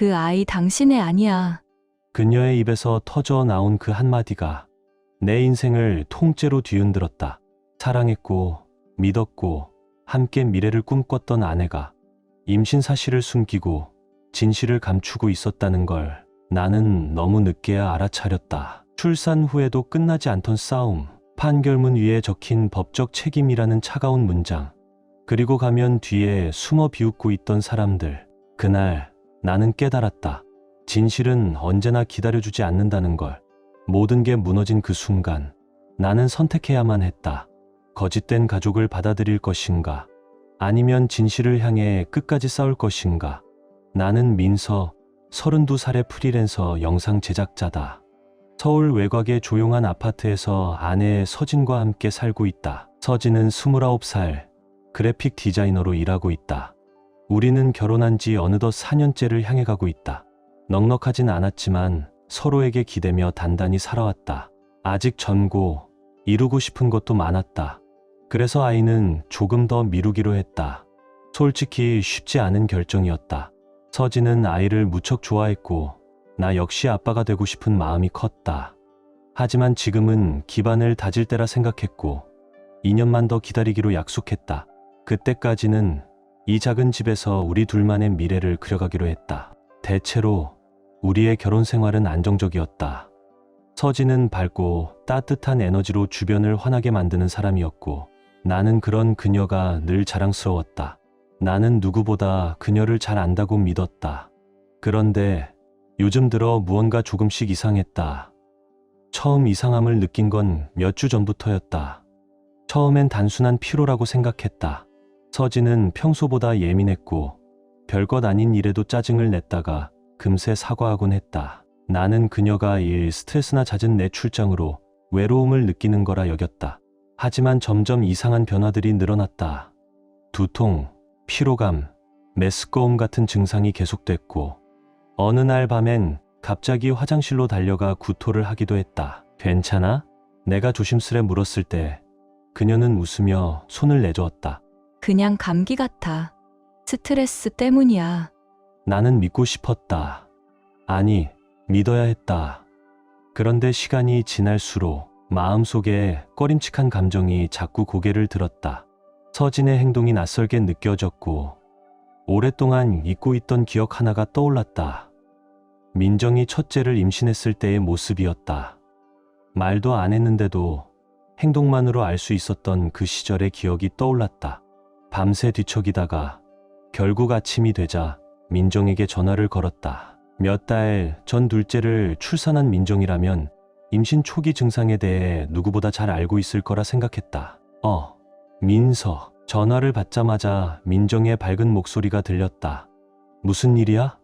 그 아이 당신의 아니야. 그녀의 입에서 터져 나온 그 한마디가 내 인생을 통째로 뒤흔들었다. 사랑했고 믿었고 함께 미래를 꿈꿨던 아내가 임신 사실을 숨기고 진실을 감추고 있었다는 걸 나는 너무 늦게야 알아차렸다. 출산 후에도 끝나지 않던 싸움, 판결문 위에 적힌 법적 책임이라는 차가운 문장, 그리고 가면 뒤에 숨어 비웃고 있던 사람들. 그날 나는 깨달았다. 진실은 언제나 기다려주지 않는다는 걸. 모든 게 무너진 그 순간 나는 선택해야만 했다. 거짓된 가족을 받아들일 것인가, 아니면 진실을 향해 끝까지 싸울 것인가. 나는 민서, 32살의 프리랜서 영상 제작자다. 서울 외곽의 조용한 아파트에서 아내 서진과 함께 살고 있다. 서진은 29살, 그래픽 디자이너로 일하고 있다. 우리는 결혼한 지 어느덧 4년째를 향해 가고 있다. 넉넉하진 않았지만 서로에게 기대며 단단히 살아왔다. 아직 젊고 이루고 싶은 것도 많았다. 그래서 아이는 조금 더 미루기로 했다. 솔직히 쉽지 않은 결정이었다. 서진은 아이를 무척 좋아했고 나 역시 아빠가 되고 싶은 마음이 컸다. 하지만 지금은 기반을 다질 때라 생각했고 2년만 더 기다리기로 약속했다. 그때까지는 이 작은 집에서 우리 둘만의 미래를 그려가기로 했다. 대체로 우리의 결혼 생활은 안정적이었다. 서진은 밝고 따뜻한 에너지로 주변을 환하게 만드는 사람이었고 나는 그런 그녀가 늘 자랑스러웠다. 나는 누구보다 그녀를 잘 안다고 믿었다. 그런데 요즘 들어 무언가 조금씩 이상했다. 처음 이상함을 느낀 건 몇 주 전부터였다. 처음엔 단순한 피로라고 생각했다. 서진은 평소보다 예민했고 별것 아닌 일에도 짜증을 냈다가 금세 사과하곤 했다. 나는 그녀가 일 스트레스나 잦은 내 출장으로 외로움을 느끼는 거라 여겼다. 하지만 점점 이상한 변화들이 늘어났다. 두통, 피로감, 메스꺼움 같은 증상이 계속됐고 어느 날 밤엔 갑자기 화장실로 달려가 구토를 하기도 했다. 괜찮아? 내가 조심스레 물었을 때 그녀는 웃으며 손을 내저었다. 그냥 감기 같아. 스트레스 때문이야. 나는 믿고 싶었다. 아니, 믿어야 했다. 그런데 시간이 지날수록 마음속에 꺼림칙한 감정이 자꾸 고개를 들었다. 서진의 행동이 낯설게 느껴졌고 오랫동안 잊고 있던 기억 하나가 떠올랐다. 민정이 첫째를 임신했을 때의 모습이었다. 말도 안 했는데도 행동만으로 알 수 있었던 그 시절의 기억이 떠올랐다. 밤새 뒤척이다가 결국 아침이 되자 민정에게 전화를 걸었다. 몇 달 전 둘째를 출산한 민정이라면 임신 초기 증상에 대해 누구보다 잘 알고 있을 거라 생각했다. 민서. 전화를 받자마자 민정의 밝은 목소리가 들렸다. 무슨 일이야?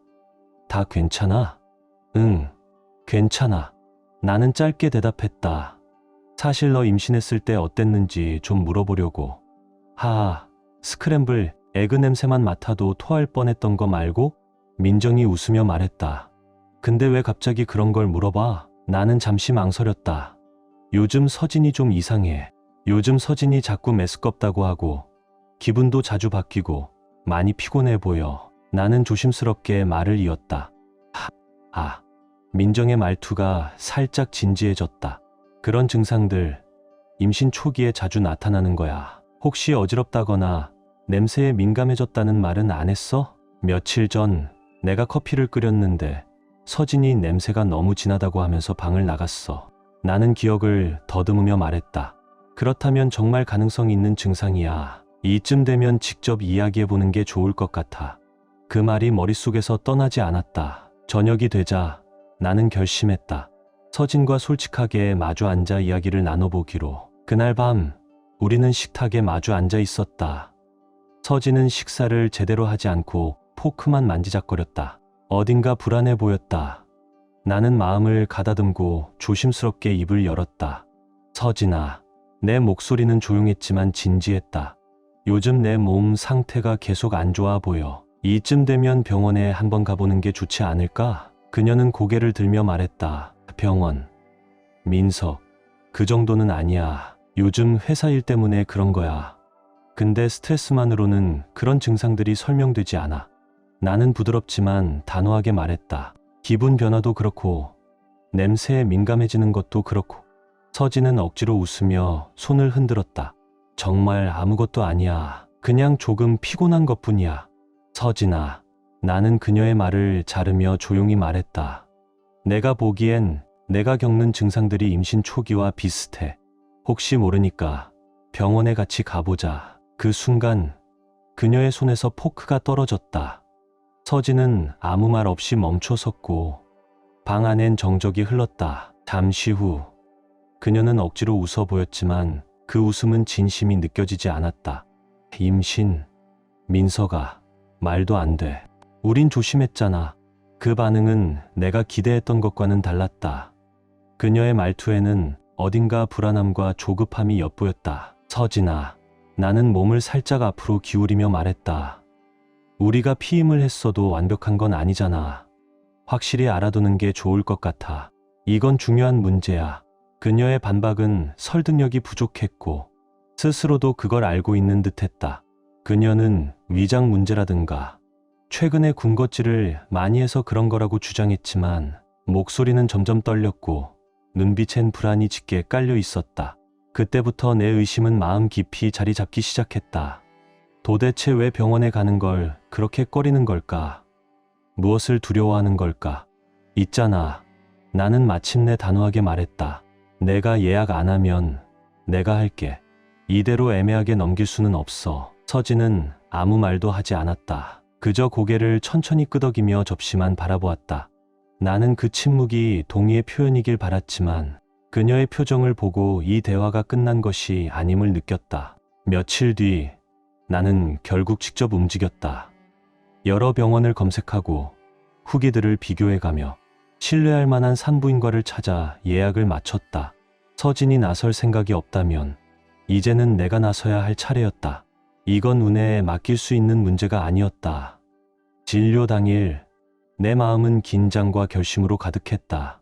다 괜찮아? 응, 괜찮아. 나는 짧게 대답했다. 사실 너 임신했을 때 어땠는지 좀 물어보려고. 스크램블 에그 냄새만 맡아도 토할 뻔했던 거 말고? 민정이 웃으며 말했다. 근데 왜 갑자기 그런 걸 물어봐? 나는 잠시 망설였다. 요즘 서진이 좀 이상해. 요즘 서진이 자꾸 메스껍다고 하고 기분도 자주 바뀌고 많이 피곤해 보여. 나는 조심스럽게 말을 이었다. 민정의 말투가 살짝 진지해졌다. 그런 증상들 임신 초기에 자주 나타나는 거야. 혹시 어지럽다거나 냄새에 민감해졌다는 말은 안 했어? 며칠 전 내가 커피를 끓였는데 서진이 냄새가 너무 진하다고 하면서 방을 나갔어. 나는 기억을 더듬으며 말했다. 그렇다면 정말 가능성 있는 증상이야. 이쯤 되면 직접 이야기해보는 게 좋을 것 같아. 그 말이 머릿속에서 떠나지 않았다. 저녁이 되자 나는 결심했다. 서진과 솔직하게 마주 앉아 이야기를 나눠보기로. 그날 밤 우리는 식탁에 마주 앉아 있었다. 서진은 식사를 제대로 하지 않고 포크만 만지작거렸다. 어딘가 불안해 보였다. 나는 마음을 가다듬고 조심스럽게 입을 열었다. 서진아, 내 목소리는 조용했지만 진지했다. 요즘 내 몸 상태가 계속 안 좋아 보여. 이쯤 되면 병원에 한번 가보는 게 좋지 않을까? 그녀는 고개를 들며 말했다. 병원. 민석, 그 정도는 아니야. 요즘 회사 일 때문에 그런 거야. 근데 스트레스만으로는 그런 증상들이 설명되지 않아. 나는 부드럽지만 단호하게 말했다. 기분 변화도 그렇고 냄새에 민감해지는 것도 그렇고. 서진은 억지로 웃으며 손을 흔들었다. 정말 아무것도 아니야. 그냥 조금 피곤한 것뿐이야. 서진아, 나는 그녀의 말을 자르며 조용히 말했다. 내가 보기엔 내가 겪는 증상들이 임신 초기와 비슷해. 혹시 모르니까 병원에 같이 가보자. 그 순간 그녀의 손에서 포크가 떨어졌다. 서진은 아무 말 없이 멈춰섰고 방 안엔 정적이 흘렀다. 잠시 후 그녀는 억지로 웃어 보였지만 그 웃음은 진심이 느껴지지 않았다. 임신, 민서가 말도 안 돼. 우린 조심했잖아. 그 반응은 내가 기대했던 것과는 달랐다. 그녀의 말투에는 어딘가 불안함과 조급함이 엿보였다. 서진아, 나는 몸을 살짝 앞으로 기울이며 말했다. 우리가 피임을 했어도 완벽한 건 아니잖아. 확실히 알아두는 게 좋을 것 같아. 이건 중요한 문제야. 그녀의 반박은 설득력이 부족했고 스스로도 그걸 알고 있는 듯했다. 그녀는 위장 문제라든가 최근에 군것질을 많이 해서 그런 거라고 주장했지만 목소리는 점점 떨렸고 눈빛엔 불안이 짙게 깔려 있었다. 그때부터 내 의심은 마음 깊이 자리 잡기 시작했다. 도대체 왜 병원에 가는 걸 그렇게 꺼리는 걸까? 무엇을 두려워하는 걸까? 있잖아. 나는 마침내 단호하게 말했다. 내가 예약 안 하면 내가 할게. 이대로 애매하게 넘길 수는 없어. 서진은 아무 말도 하지 않았다. 그저 고개를 천천히 끄덕이며 접시만 바라보았다. 나는 그 침묵이 동의의 표현이길 바랐지만 그녀의 표정을 보고 이 대화가 끝난 것이 아님을 느꼈다. 며칠 뒤 나는 결국 직접 움직였다. 여러 병원을 검색하고 후기들을 비교해가며 신뢰할 만한 산부인과를 찾아 예약을 마쳤다. 서진이 나설 생각이 없다면 이제는 내가 나서야 할 차례였다. 이건 운에 맡길 수 있는 문제가 아니었다. 진료 당일 내 마음은 긴장과 결심으로 가득했다.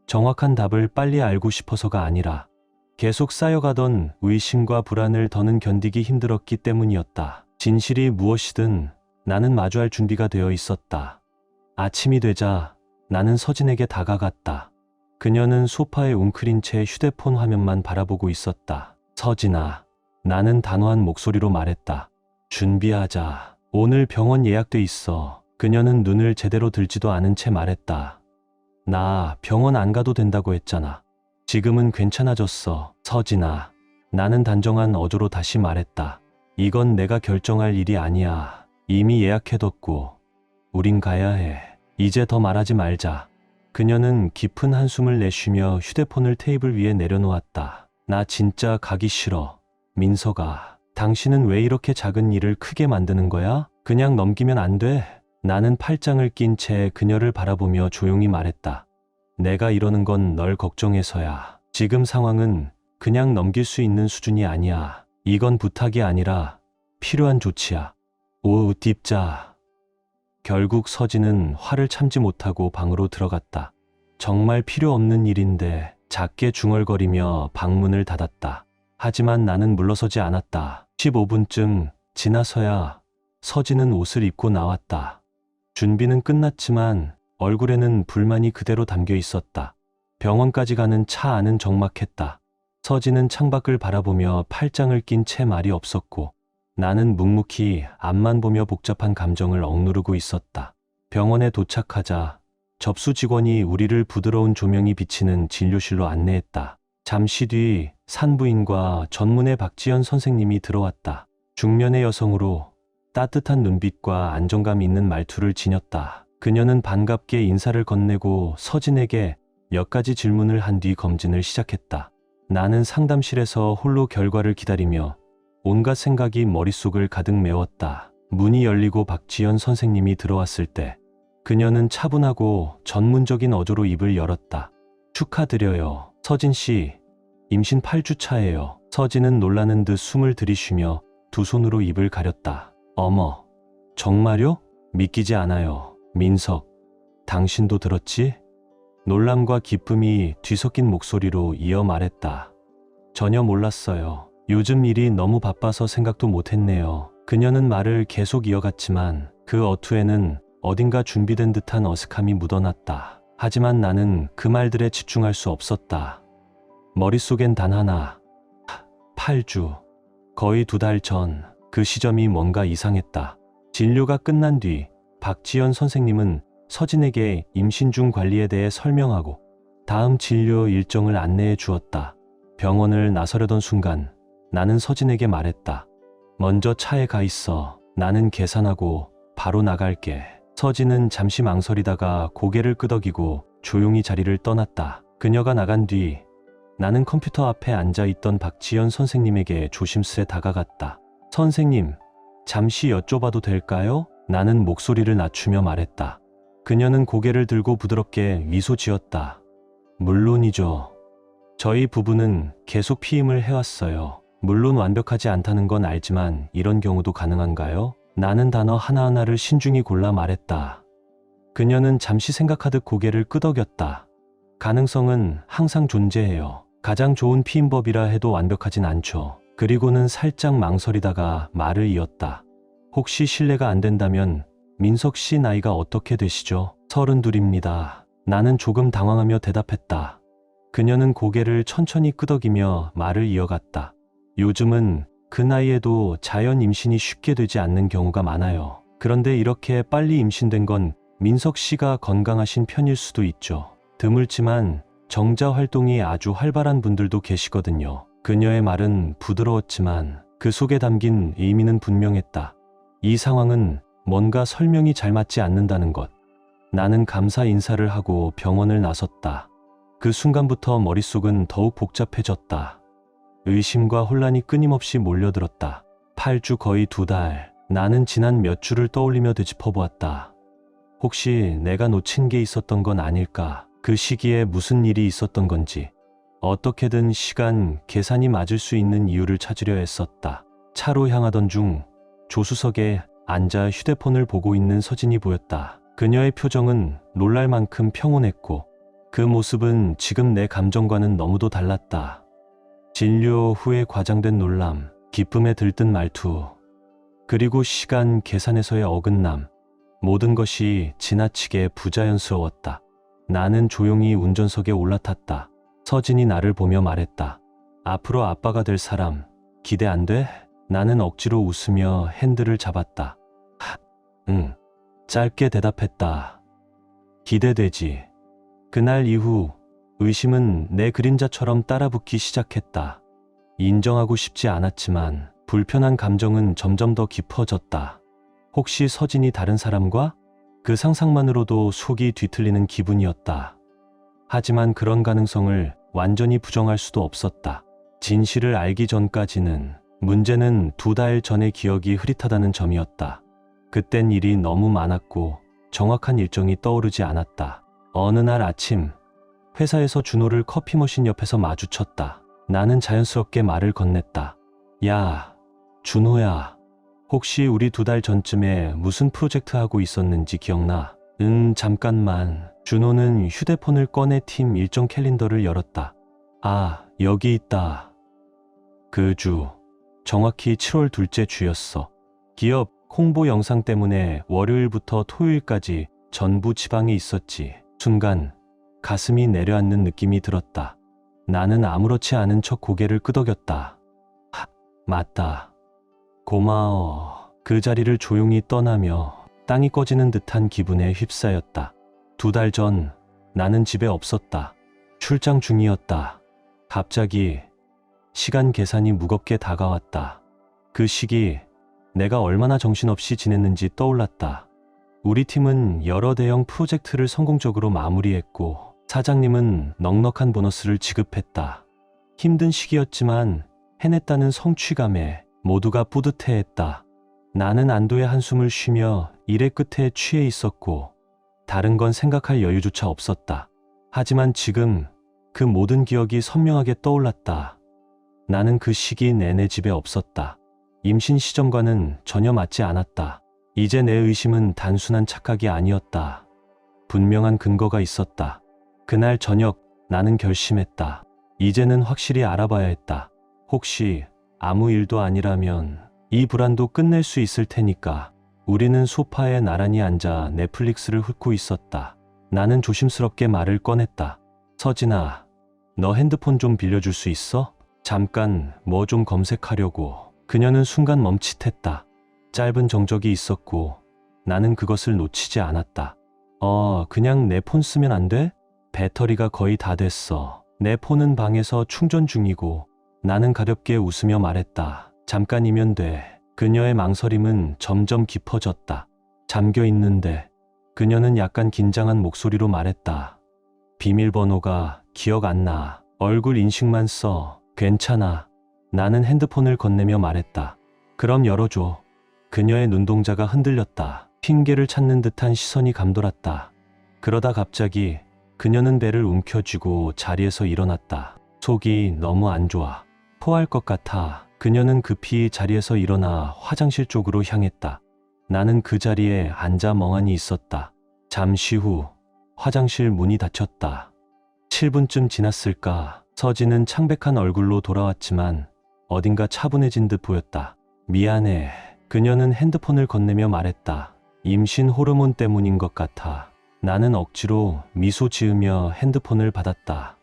정확한 답을 빨리 알고 싶어서가 아니라 계속 쌓여가던 의심과 불안을 더는 견디기 힘들었기 때문이었다. 진실이 무엇이든 나는 마주할 준비가 되어 있었다. 아침이 되자 나는 서진에게 다가갔다. 그녀는 소파에 웅크린 채 휴대폰 화면만 바라보고 있었다. 서진아, 나는 단호한 목소리로 말했다. 준비하자. 오늘 병원 예약돼 있어. 그녀는 눈을 제대로 들지도 않은 채 말했다. 나 병원 안 가도 된다고 했잖아. 지금은 괜찮아졌어. 서진아, 나는 단정한 어조로 다시 말했다. 이건 내가 결정할 일이 아니야. 이미 예약해뒀고 우린 가야 해. 이제 더 말하지 말자. 그녀는 깊은 한숨을 내쉬며 휴대폰을 테이블 위에 내려놓았다. 나 진짜 가기 싫어. 민서가, 당신은 왜 이렇게 작은 일을 크게 만드는 거야? 그냥 넘기면 안 돼? 나는 팔짱을 낀 채 그녀를 바라보며 조용히 말했다. 내가 이러는 건 널 걱정해서야. 지금 상황은 그냥 넘길 수 있는 수준이 아니야. 이건 부탁이 아니라 필요한 조치야. 오, 딥자. 결국 서진은 화를 참지 못하고 방으로 들어갔다. 정말 필요 없는 일인데 작게 중얼거리며 방문을 닫았다. 하지만 나는 물러서지 않았다. 15분쯤 지나서야 서진은 옷을 입고 나왔다. 준비는 끝났지만 얼굴에는 불만이 그대로 담겨 있었다. 병원까지 가는 차 안은 적막했다. 서진은 창밖을 바라보며 팔짱을 낀 채 말이 없었고 나는 묵묵히 앞만 보며 복잡한 감정을 억누르고 있었다. 병원에 도착하자 접수 직원이 우리를 부드러운 조명이 비치는 진료실로 안내했다. 잠시 뒤 산부인과 전문의 박지연 선생님이 들어왔다. 중년의 여성으로 따뜻한 눈빛과 안정감 있는 말투를 지녔다. 그녀는 반갑게 인사를 건네고 서진에게 몇 가지 질문을 한 뒤 검진을 시작했다. 나는 상담실에서 홀로 결과를 기다리며 온갖 생각이 머릿속을 가득 메웠다. 문이 열리고 박지연 선생님이 들어왔을 때 그녀는 차분하고 전문적인 어조로 입을 열었다. 축하드려요. 서진 씨, 임신 8주 차예요. 서진은 놀라는 듯 숨을 들이쉬며 두 손으로 입을 가렸다. 어머, 정말요? 믿기지 않아요. 민석, 당신도 들었지? 놀람과 기쁨이 뒤섞인 목소리로 이어 말했다. 전혀 몰랐어요. 요즘 일이 너무 바빠서 생각도 못했네요. 그녀는 말을 계속 이어갔지만 그 어투에는 어딘가 준비된 듯한 어색함이 묻어났다. 하지만 나는 그 말들에 집중할 수 없었다. 머릿속엔 단 하나. 8주. 거의 2달 전 그 시점이 뭔가 이상했다. 진료가 끝난 뒤 박지연 선생님은 서진에게 임신 중 관리에 대해 설명하고 다음 진료 일정을 안내해 주었다. 병원을 나서려던 순간 나는 서진에게 말했다. 먼저 차에 가 있어. 나는 계산하고 바로 나갈게. 서진은 잠시 망설이다가 고개를 끄덕이고 조용히 자리를 떠났다. 그녀가 나간 뒤 나는 컴퓨터 앞에 앉아 있던 박지연 선생님에게 조심스레 다가갔다. 선생님, 잠시 여쭤봐도 될까요? 나는 목소리를 낮추며 말했다. 그녀는 고개를 들고 부드럽게 미소 지었다. 물론이죠. 저희 부부는 계속 피임을 해왔어요. 물론 완벽하지 않다는 건 알지만 이런 경우도 가능한가요? 나는 단어 하나하나를 신중히 골라 말했다. 그녀는 잠시 생각하듯 고개를 끄덕였다. 가능성은 항상 존재해요. 가장 좋은 피임법이라 해도 완벽하진 않죠. 그리고는 살짝 망설이다가 말을 이었다. 혹시 실례가 안 된다면 민석 씨 나이가 어떻게 되시죠? 32입니다. 나는 조금 당황하며 대답했다. 그녀는 고개를 천천히 끄덕이며 말을 이어갔다. 요즘은 그 나이에도 자연 임신이 쉽게 되지 않는 경우가 많아요. 그런데 이렇게 빨리 임신된 건 민석 씨가 건강하신 편일 수도 있죠. 드물지만 정자 활동이 아주 활발한 분들도 계시거든요. 그녀의 말은 부드러웠지만 그 속에 담긴 의미는 분명했다. 이 상황은 뭔가 설명이 잘 맞지 않는다는 것. 나는 감사 인사를 하고 병원을 나섰다. 그 순간부터 머릿속은 더욱 복잡해졌다. 의심과 혼란이 끊임없이 몰려들었다. 8주 거의 2달. 나는 지난 몇 주를 떠올리며 되짚어보았다. 혹시 내가 놓친 게 있었던 건 아닐까? 그 시기에 무슨 일이 있었던 건지. 어떻게든 시간, 계산이 맞을 수 있는 이유를 찾으려 애썼다. 차로 향하던 중 조수석에 앉아 휴대폰을 보고 있는 서진이 보였다. 그녀의 표정은 놀랄 만큼 평온했고 그 모습은 지금 내 감정과는 너무도 달랐다. 진료 후에 과장된 놀람, 기쁨에 들뜬 말투, 그리고 시간 계산에서의 어긋남, 모든 것이 지나치게 부자연스러웠다. 나는 조용히 운전석에 올라탔다. 서진이 나를 보며 말했다. 앞으로 아빠가 될 사람 기대 안 돼? 나는 억지로 웃으며 핸들을 잡았다. 응. 짧게 대답했다. 기대되지. 그날 이후 의심은 내 그림자처럼 따라붙기 시작했다. 인정하고 싶지 않았지만 불편한 감정은 점점 더 깊어졌다. 혹시 서진이 다른 사람과? 그 상상만으로도 속이 뒤틀리는 기분이었다. 하지만 그런 가능성을 완전히 부정할 수도 없었다. 진실을 알기 전까지는 문제는 2달 전의 기억이 흐릿하다는 점이었다. 그땐 일이 너무 많았고 정확한 일정이 떠오르지 않았다. 어느 날 아침 회사에서 준호를 커피 머신 옆에서 마주쳤다. 나는 자연스럽게 말을 건넸다. 야, 준호야. 혹시 우리 2달 전쯤에 무슨 프로젝트 하고 있었는지 기억나? 잠깐만. 준호는 휴대폰을 꺼내 팀 일정 캘린더를 열었다. 아, 여기 있다. 그 주, 정확히 7월 둘째 주였어. 기업 홍보 영상 때문에 월요일부터 토요일까지 전부 지방에 있었지. 순간 가슴이 내려앉는 느낌이 들었다. 나는 아무렇지 않은 척 고개를 끄덕였다. 맞다. 고마워. 그 자리를 조용히 떠나며 땅이 꺼지는 듯한 기분에 휩싸였다. 2달 전 나는 집에 없었다. 출장 중이었다. 갑자기 시간 계산이 무겁게 다가왔다. 그 시기 내가 얼마나 정신없이 지냈는지 떠올랐다. 우리 팀은 여러 대형 프로젝트를 성공적으로 마무리했고 사장님은 넉넉한 보너스를 지급했다. 힘든 시기였지만 해냈다는 성취감에 모두가 뿌듯해했다. 나는 안도의 한숨을 쉬며 일의 끝에 취해 있었고 다른 건 생각할 여유조차 없었다. 하지만 지금 그 모든 기억이 선명하게 떠올랐다. 나는 그 시기 내내 집에 없었다. 임신 시점과는 전혀 맞지 않았다. 이제 내 의심은 단순한 착각이 아니었다. 분명한 근거가 있었다. 그날 저녁 나는 결심했다. 이제는 확실히 알아봐야 했다. 혹시 아무 일도 아니라면 이 불안도 끝낼 수 있을 테니까. 우리는 소파에 나란히 앉아 넷플릭스를 훑고 있었다. 나는 조심스럽게 말을 꺼냈다. 서진아, 너 핸드폰 좀 빌려줄 수 있어? 잠깐 뭐 좀 검색하려고. 그녀는 순간 멈칫했다. 짧은 정적이 있었고 나는 그것을 놓치지 않았다. 그냥 내 폰 쓰면 안 돼? 배터리가 거의 다 됐어. 내 폰은 방에서 충전 중이고. 나는 가볍게 웃으며 말했다. 잠깐이면 돼. 그녀의 망설임은 점점 깊어졌다. 잠겨 있는데. 그녀는 약간 긴장한 목소리로 말했다. 비밀번호가 기억 안 나. 얼굴 인식만 써. 괜찮아. 나는 핸드폰을 건네며 말했다. 그럼 열어줘. 그녀의 눈동자가 흔들렸다. 핑계를 찾는 듯한 시선이 감돌았다. 그러다 갑자기 그녀는 배를 움켜쥐고 자리에서 일어났다. 속이 너무 안 좋아. 토할 것 같아. 그녀는 급히 자리에서 일어나 화장실 쪽으로 향했다. 나는 그 자리에 앉아 멍하니 있었다. 잠시 후 화장실 문이 닫혔다. 7분쯤 지났을까. 서진은 창백한 얼굴로 돌아왔지만 어딘가 차분해진 듯 보였다. 미안해. 그녀는 핸드폰을 건네며 말했다. 임신 호르몬 때문인 것 같아. 나는 억지로 미소 지으며 핸드폰을 받았다.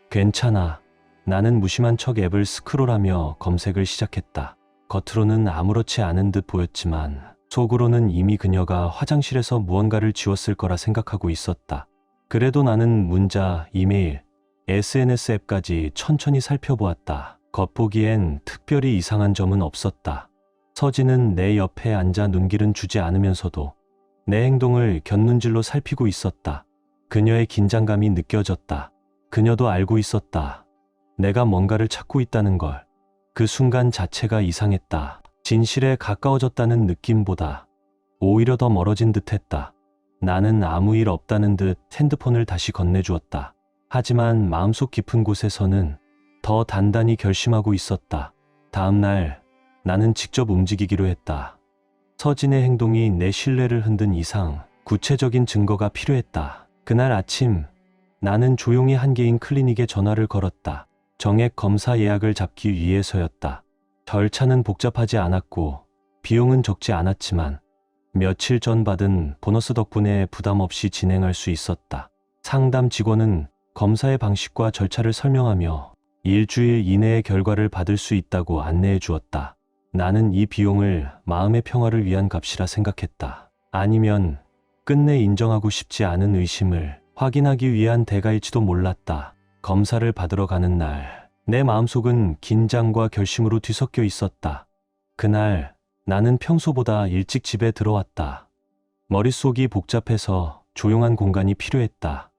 괜찮아. 나는 무심한 척 앱을 스크롤하며 검색을 시작했다. 겉으로는 아무렇지 않은 듯 보였지만 속으로는 이미 그녀가 화장실에서 무언가를 지웠을 거라 생각하고 있었다. 그래도 나는 문자, 이메일, SNS 앱까지 천천히 살펴보았다. 겉보기엔 특별히 이상한 점은 없었다. 서진은 내 옆에 앉아 눈길은 주지 않으면서도 내 행동을 곁눈질로 살피고 있었다. 그녀의 긴장감이 느껴졌다. 그녀도 알고 있었다. 내가 뭔가를 찾고 있다는 걸. 그 순간 자체가 이상했다. 진실에 가까워졌다는 느낌보다 오히려 더 멀어진 듯했다. 나는 아무 일 없다는 듯 핸드폰을 다시 건네주었다. 하지만 마음속 깊은 곳에서는 더 단단히 결심하고 있었다. 다음 날 나는 직접 움직이기로 했다. 서진의 행동이 내 신뢰를 흔든 이상 구체적인 증거가 필요했다. 그날 아침 나는 조용히 한 개인 클리닉에 전화를 걸었다. 정액 검사 예약을 잡기 위해서였다. 절차는 복잡하지 않았고 비용은 적지 않았지만 며칠 전 받은 보너스 덕분에 부담 없이 진행할 수 있었다. 상담 직원은 검사의 방식과 절차를 설명하며 일주일 이내에 결과를 받을 수 있다고 안내해 주었다. 나는 이 비용을 마음의 평화를 위한 값이라 생각했다. 아니면 끝내 인정하고 싶지 않은 의심을 확인하기 위한 대가일지도 몰랐다. 검사를 받으러 가는 날, 내 마음속은 긴장과 결심으로 뒤섞여 있었다. 그날 나는 평소보다 일찍 집에 들어왔다. 머릿속이 복잡해서 조용한 공간이 필요했다.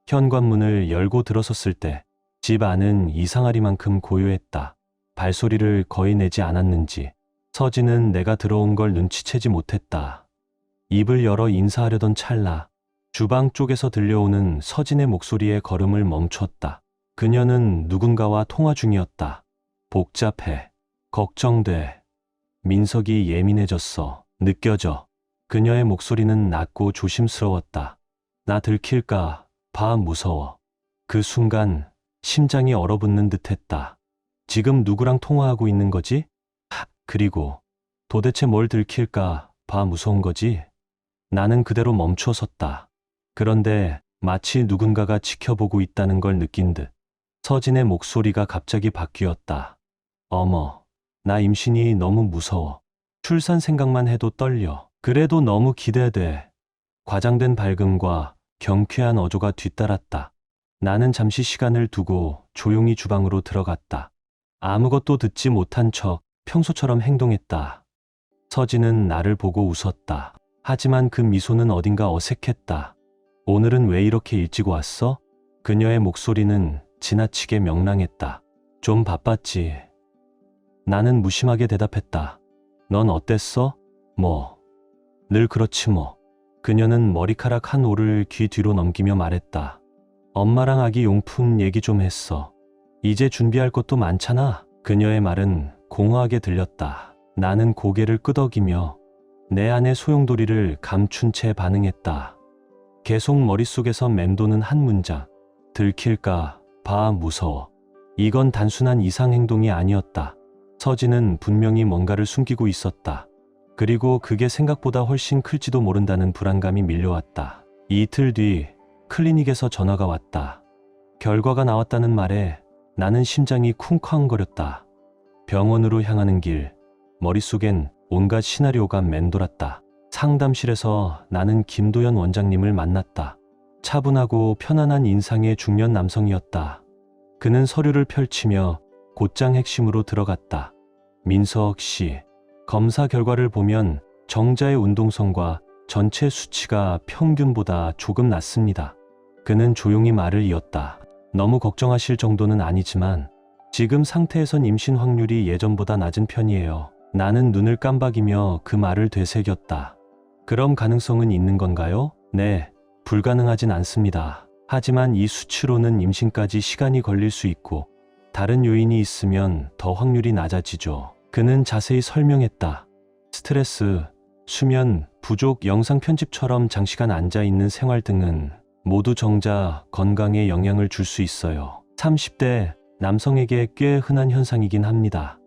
현관문을 열고 들어섰을 때 집 안은 이상하리만큼 고요했다. 발소리를 거의 내지 않았는지 서진은 내가 들어온 걸 눈치채지 못했다. 입을 열어 인사하려던 찰나 주방 쪽에서 들려오는 서진의 목소리에 걸음을 멈췄다. 그녀는 누군가와 통화 중이었다. 복잡해. 걱정돼. 민석이 예민해졌어. 느껴져. 그녀의 목소리는 낮고 조심스러웠다. 나 들킬까 봐 무서워. 그 순간 심장이 얼어붙는 듯했다. 지금 누구랑 통화하고 있는 거지? 그리고 도대체 뭘 들킬까 봐 무서운 거지? 나는 그대로 멈춰 섰다. 그런데 마치 누군가가 지켜보고 있다는 걸 느낀 듯 서진의 목소리가 갑자기 바뀌었다. 어머, 나 임신이 너무 무서워. 출산 생각만 해도 떨려. 그래도 너무 기대돼. 과장된 밝음과 경쾌한 어조가 뒤따랐다. 나는 잠시 시간을 두고 조용히 주방으로 들어갔다. 아무것도 듣지 못한 척 평소처럼 행동했다. 서진은 나를 보고 웃었다. 하지만 그 미소는 어딘가 어색했다. 오늘은 왜 이렇게 일찍 왔어? 그녀의 목소리는 지나치게 명랑했다. 좀 바빴지. 나는 무심하게 대답했다. 넌 어땠어? 뭐. 늘 그렇지 뭐. 그녀는 머리카락 한 올을 귀 뒤로 넘기며 말했다. 엄마랑 아기 용품 얘기 좀 했어. 이제 준비할 것도 많잖아. 그녀의 말은 공허하게 들렸다. 나는 고개를 끄덕이며 내 안의 소용돌이를 감춘 채 반응했다. 계속 머릿속에서 맴도는 한 문장. 들킬까 봐 무서워. 이건 단순한 이상 행동이 아니었다. 서진은 분명히 뭔가를 숨기고 있었다. 그리고 그게 생각보다 훨씬 클지도 모른다는 불안감이 밀려왔다. 이틀 뒤 클리닉에서 전화가 왔다. 결과가 나왔다는 말에 나는 심장이 쿵쾅거렸다. 병원으로 향하는 길, 머릿속엔 온갖 시나리오가 맴돌았다. 상담실에서 나는 김도연 원장님을 만났다. 차분하고 편안한 인상의 중년 남성이었다. 그는 서류를 펼치며 곧장 핵심으로 들어갔다. 민석 씨, 검사 결과를 보면 정자의 운동성과 전체 수치가 평균보다 조금 낮습니다. 그는 조용히 말을 이었다. 너무 걱정하실 정도는 아니지만 지금 상태에선 임신 확률이 예전보다 낮은 편이에요. 나는 눈을 깜박이며 그 말을 되새겼다. 그럼 가능성은 있는 건가요? 네, 불가능하진 않습니다. 하지만 이 수치로는 임신까지 시간이 걸릴 수 있고 다른 요인이 있으면 더 확률이 낮아지죠. 그는 자세히 설명했다. 스트레스, 수면, 부족, 영상 편집처럼 장시간 앉아있는 생활 등은 모두 정자 건강에 영향을 줄 수 있어요. 30대 남성에게 꽤 흔한 현상이긴 합니다.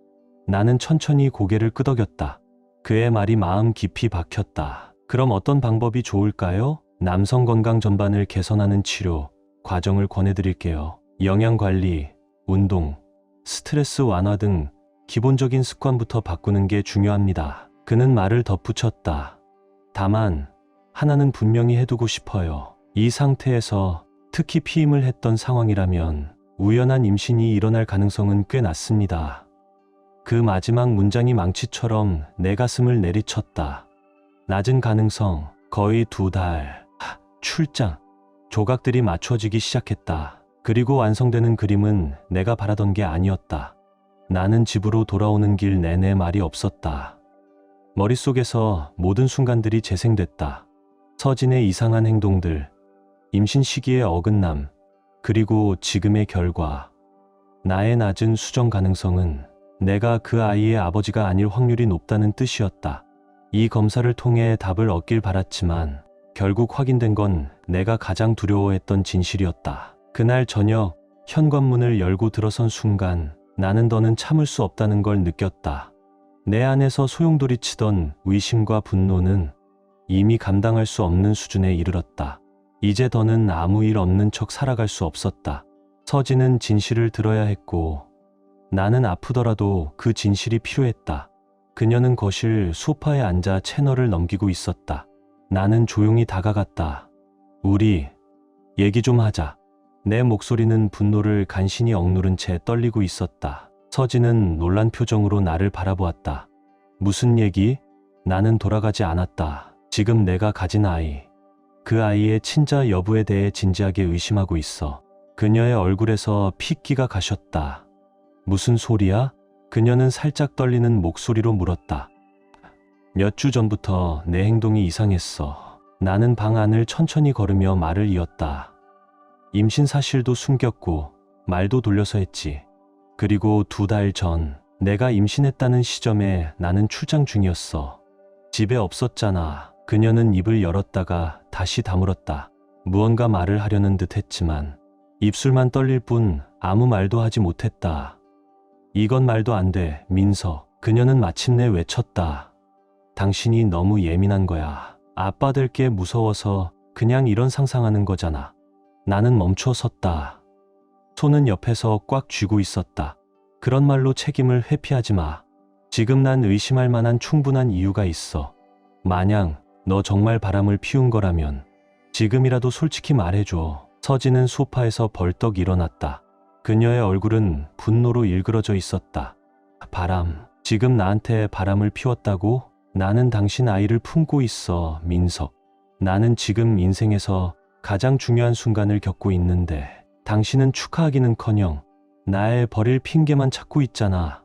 나는 천천히 고개를 끄덕였다. 그의 말이 마음 깊이 박혔다. 그럼 어떤 방법이 좋을까요? 남성 건강 전반을 개선하는 치료, 과정을 권해드릴게요. 영양관리, 운동, 스트레스 완화 등 기본적인 습관부터 바꾸는 게 중요합니다. 그는 말을 덧붙였다. 다만 하나는 분명히 해두고 싶어요. 이 상태에서 특히 피임을 했던 상황이라면 우연한 임신이 일어날 가능성은 꽤 낮습니다. 그 마지막 문장이 망치처럼 내 가슴을 내리쳤다. 낮은 가능성, 거의 2달. 출장. 조각들이 맞춰지기 시작했다. 그리고 완성되는 그림은 내가 바라던 게 아니었다. 나는 집으로 돌아오는 길 내내 말이 없었다. 머릿속에서 모든 순간들이 재생됐다. 서진의 이상한 행동들, 임신 시기의 어긋남, 그리고 지금의 결과. 나의 낮은 수정 가능성은 내가 그 아이의 아버지가 아닐 확률이 높다는 뜻이었다. 이 검사를 통해 답을 얻길 바랐지만 결국 확인된 건 내가 가장 두려워했던 진실이었다. 그날 저녁 현관문을 열고 들어선 순간 나는 더는 참을 수 없다는 걸 느꼈다. 내 안에서 소용돌이치던 의심과 분노는 이미 감당할 수 없는 수준에 이르렀다. 이제 더는 아무 일 없는 척 살아갈 수 없었다. 서진은 진실을 들어야 했고 나는 아프더라도 그 진실이 필요했다. 그녀는 거실 소파에 앉아 채널을 넘기고 있었다. 나는 조용히 다가갔다. 우리 얘기 좀 하자. 내 목소리는 분노를 간신히 억누른 채 떨리고 있었다. 서진은 놀란 표정으로 나를 바라보았다. 무슨 얘기? 나는 돌아가지 않았다. 지금 내가 가진 아이, 그 아이의 친자 여부에 대해 진지하게 의심하고 있어. 그녀의 얼굴에서 핏기가 가셨다. 무슨 소리야? 그녀는 살짝 떨리는 목소리로 물었다. 몇 주 전부터 내 행동이 이상했어. 나는 방 안을 천천히 걸으며 말을 이었다. 임신 사실도 숨겼고 말도 돌려서 했지. 그리고 2달 전 내가 임신했다는 시점에 나는 출장 중이었어. 집에 없었잖아. 그녀는 입을 열었다가 다시 다물었다. 무언가 말을 하려는 듯 했지만 입술만 떨릴 뿐 아무 말도 하지 못했다. 이건 말도 안 돼, 민서. 그녀는 마침내 외쳤다. 당신이 너무 예민한 거야. 아빠 될 게 무서워서 그냥 이런 상상하는 거잖아. 나는 멈춰 섰다. 손은 옆에서 꽉 쥐고 있었다. 그런 말로 책임을 회피하지 마. 지금 난 의심할 만한 충분한 이유가 있어. 만약 너 정말 바람을 피운 거라면 지금이라도 솔직히 말해줘. 서진은 소파에서 벌떡 일어났다. 그녀의 얼굴은 분노로 일그러져 있었다. 바람, 지금 나한테 바람을 피웠다고? 나는 당신 아이를 품고 있어, 민석. 나는 지금 인생에서 가장 중요한 순간을 겪고 있는데 당신은 축하하기는커녕 나의 버릴 핑계만 찾고 있잖아.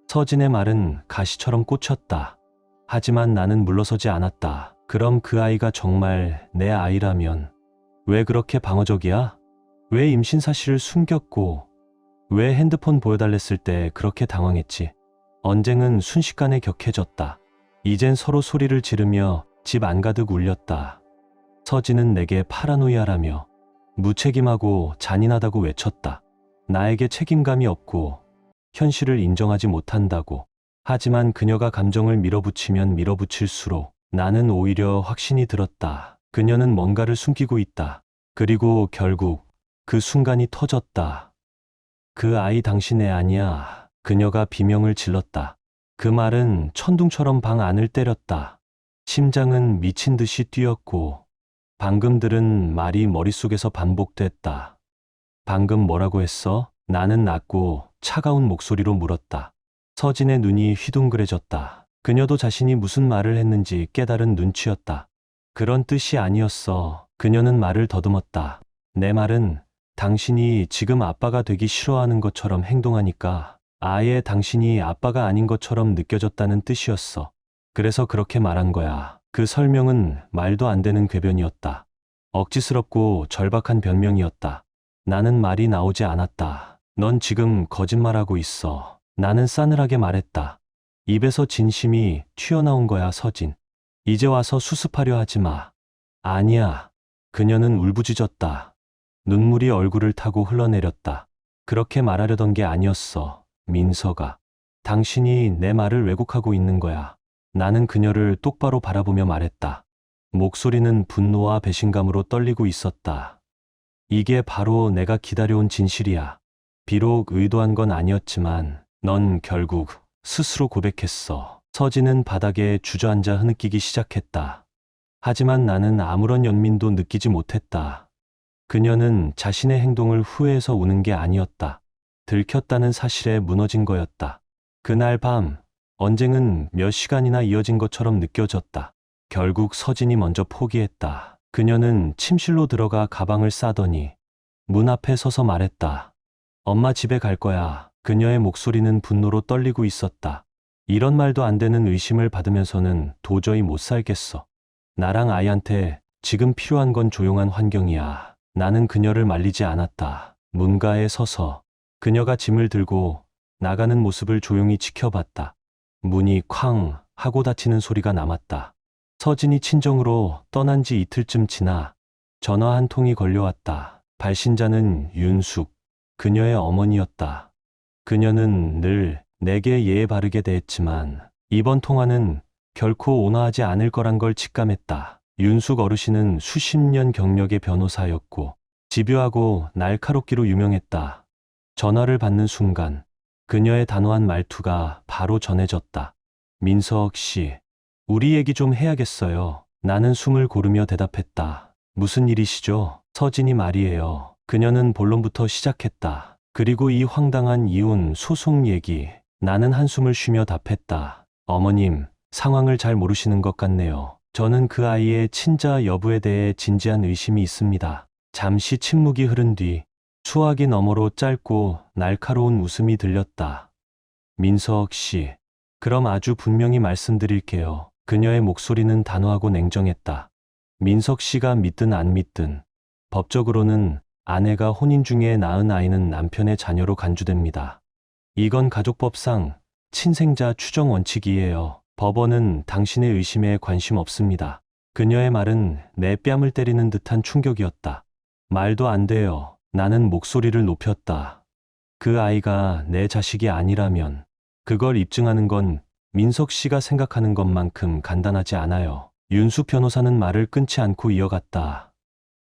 서진의 말은 가시처럼 꽂혔다. 하지만 나는 물러서지 않았다. 그럼 그 아이가 정말 내 아이라면 왜 그렇게 방어적이야? 왜 임신 사실을 숨겼고 왜 핸드폰 보여달랬을 때 그렇게 당황했지? 언쟁은 순식간에 격해졌다. 이젠 서로 소리를 지르며 집 안가득 울렸다. 서진은 내게 파라노이아라며 무책임하고 잔인하다고 외쳤다. 나에게 책임감이 없고 현실을 인정하지 못한다고. 하지만 그녀가 감정을 밀어붙이면 밀어붙일수록 나는 오히려 확신이 들었다. 그녀는 뭔가를 숨기고 있다. 그리고 결국 그 순간이 터졌다. 그 아이 당신 애 아니야. 그녀가 비명을 질렀다. 그 말은 천둥처럼 방 안을 때렸다. 심장은 미친 듯이 뛰었고 방금 들은 말이 머릿속에서 반복됐다. 방금 뭐라고 했어? 나는 낮고 차가운 목소리로 물었다. 서진의 눈이 휘둥그레졌다. 그녀도 자신이 무슨 말을 했는지 깨달은 눈치였다. 그런 뜻이 아니었어. 그녀는 말을 더듬었다. 내 말은 당신이 지금 아빠가 되기 싫어하는 것처럼 행동하니까 아예 당신이 아빠가 아닌 것처럼 느껴졌다는 뜻이었어. 그래서 그렇게 말한 거야. 그 설명은 말도 안 되는 궤변이었다. 억지스럽고 절박한 변명이었다. 나는 말이 나오지 않았다. 넌 지금 거짓말하고 있어. 나는 싸늘하게 말했다. 입에서 진심이 튀어나온 거야, 서진. 이제 와서 수습하려 하지 마. 아니야. 그녀는 울부짖었다. 눈물이 얼굴을 타고 흘러내렸다. 그렇게 말하려던 게 아니었어. 민서가. 당신이 내 말을 왜곡하고 있는 거야. 나는 그녀를 똑바로 바라보며 말했다. 목소리는 분노와 배신감으로 떨리고 있었다. 이게 바로 내가 기다려온 진실이야. 비록 의도한 건 아니었지만 넌 결국 스스로 고백했어. 서진은 바닥에 주저앉아 흐느끼기 시작했다. 하지만 나는 아무런 연민도 느끼지 못했다. 그녀는 자신의 행동을 후회해서 우는 게 아니었다. 들켰다는 사실에 무너진 거였다. 그날 밤 언쟁은 몇 시간이나 이어진 것처럼 느껴졌다. 결국 서진이 먼저 포기했다. 그녀는 침실로 들어가 가방을 싸더니 문 앞에 서서 말했다. 엄마 집에 갈 거야. 그녀의 목소리는 분노로 떨리고 있었다. 이런 말도 안 되는 의심을 받으면서는 도저히 못 살겠어. 나랑 아이한테 지금 필요한 건 조용한 환경이야. 나는 그녀를 말리지 않았다. 문가에 서서 그녀가 짐을 들고 나가는 모습을 조용히 지켜봤다. 문이 쾅 하고 닫히는 소리가 남았다. 서진이 친정으로 떠난 지 이틀쯤 지나 전화 한 통이 걸려왔다. 발신자는 윤숙, 그녀의 어머니였다. 그녀는 늘 내게 예의 바르게 대했지만 이번 통화는 결코 온화하지 않을 거란 걸 직감했다. 윤숙 어르신은 수십 년 경력의 변호사였고 집요하고 날카롭기로 유명했다. 전화를 받는 순간 그녀의 단호한 말투가 바로 전해졌다. 민석 씨, 우리 얘기 좀 해야겠어요. 나는 숨을 고르며 대답했다. 무슨 일이시죠? 서진이 말이에요. 그녀는 본론부터 시작했다. 그리고 이 황당한 이혼 소송 얘기. 나는 한숨을 쉬며 답했다. 어머님, 상황을 잘 모르시는 것 같네요. 저는 그 아이의 친자 여부에 대해 진지한 의심이 있습니다. 잠시 침묵이 흐른 뒤 수화기 너머로 짧고 날카로운 웃음이 들렸다. 민석 씨, 그럼 아주 분명히 말씀드릴게요. 그녀의 목소리는 단호하고 냉정했다. 민석 씨가 믿든 안 믿든 법적으로는 아내가 혼인 중에 낳은 아이는 남편의 자녀로 간주됩니다. 이건 가족법상 친생자 추정 원칙이에요. 법원은 당신의 의심에 관심 없습니다. 그녀의 말은 내 뺨을 때리는 듯한 충격이었다. 말도 안 돼요. 나는 목소리를 높였다. 그 아이가 내 자식이 아니라면 그걸 입증하는 건 민석 씨가 생각하는 것만큼 간단하지 않아요. 윤숙 변호사는 말을 끊지 않고 이어갔다.